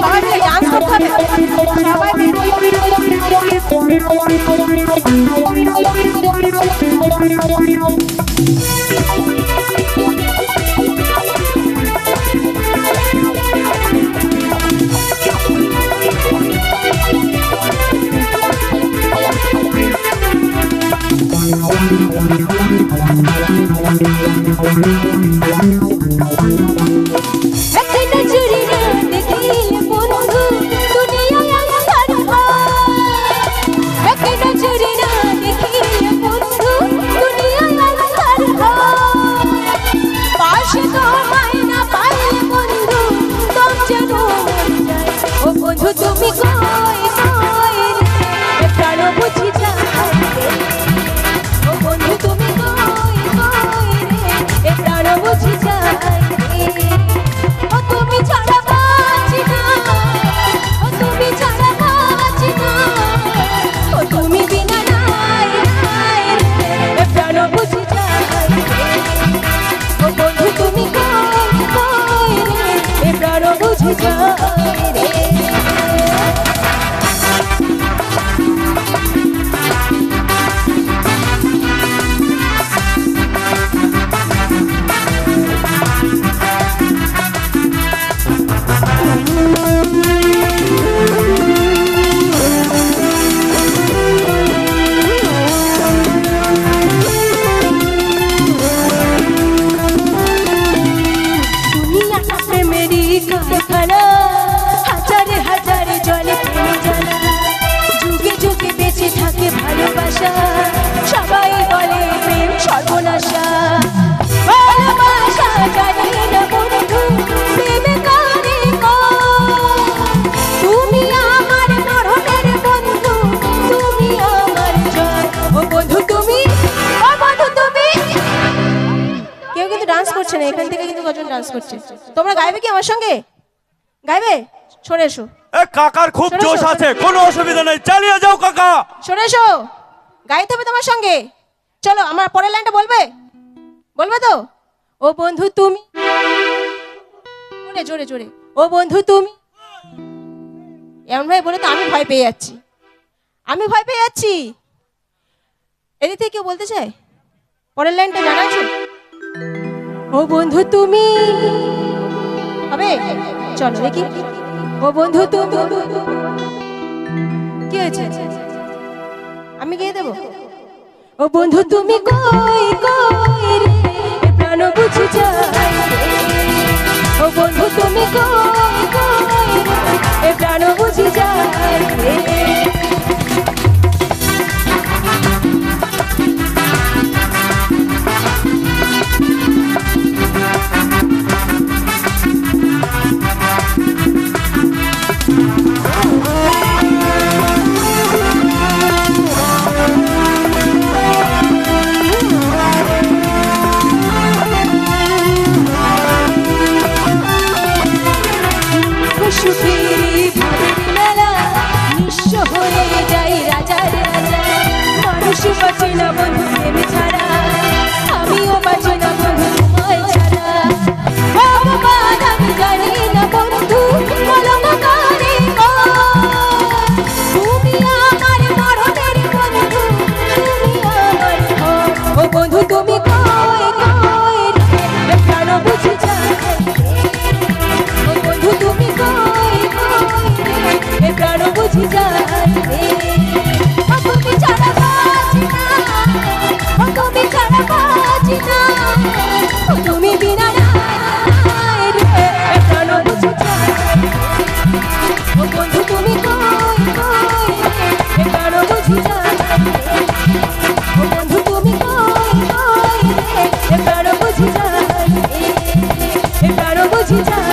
সবাই মিলে ডান্স করতে হবে, সবাই মিলে। তুমি কই কই রে প্রাণ বুঝি যায় ও বন্ধু তুমি কই কই রে প্রাণ বুঝি যায় ও তুমি ছাড়া বাঁচি না ও তুমি ছাড়া বাঁচি না ও তুমি বিনা নাই নাই রে প্রাণ বুঝি যায় ও বন্ধু তুমি কই কই রে প্রাণ বুঝি যায় রে। সবাই বলে প্রেম সর্বনাশা ভালোবাসা জানি না বন্ধু প্রেমে কারে তুমি আমার মরণের বন্ধু তুমি আমার জয় ও বন্ধু তুমি ও বন্ধু তুমি। কেউ কিন্তু ডান্স করছে না, এখান থেকে কিন্তু কজন ডান্স করছে। তোমরা গাইবে কি আমার সঙ্গে? গাইবে? সরে এসো। কাকার খুব জোশ আছে, কোনো অসুবিধা নেই, চালিয়ে যাও কাকা। সরে এসো, গাইতে হবে তোমার সঙ্গে। চলো আমার পরের লাইনটা বলবে? বলবে তো? ও বন্ধু তুমি, জোরে জোরে জোরে, ও বন্ধু তুমি। এমন ভাই বলে তো আমি ভয় পেয়ে যাচ্ছি, আমি ভয় পেয়ে যাচ্ছি। এদিক থেকে কেউ বলতে চায়? পরের লাইনটা জানা আছে? ও বন্ধু তুমি হবে? চলো দেখি। ও বন্ধু তুমি, কি হয়েছে? আমি গিয়ে দেবো। ও বন্ধু তুমি কই কই রে প্রাণ বুঝি যায় ও বন্ধু তুমি কই কই রে প্রাণ বুঝি যায় বাঁচি না বন্ধু প্রেম ছাড়া, আমিও বাঁচি না বন্ধু তোমায় ছাড়া। ভগবান আমি জানি না বন্ধু কলম কারে তুমি আমার মরণের বন্ধু তুমি আমার ঘর। ও বন্ধু তুমি কই কই রে প্রাণ বুঝি যায় ও বন্ধু তুমি কই কই রে প্রাণ বুঝি যায় তুমি ছাড়া তুমি ছাড়া বাঁচি না তুমি বিনা নাই রে প্রাণ বুঝি যায় ও বন্ধু তুমি কই কই রে প্রাণ বুঝি যায় ও বন্ধু তুমি কই কই রে প্রাণ বুঝি যায় প্রাণ বুঝি যায়।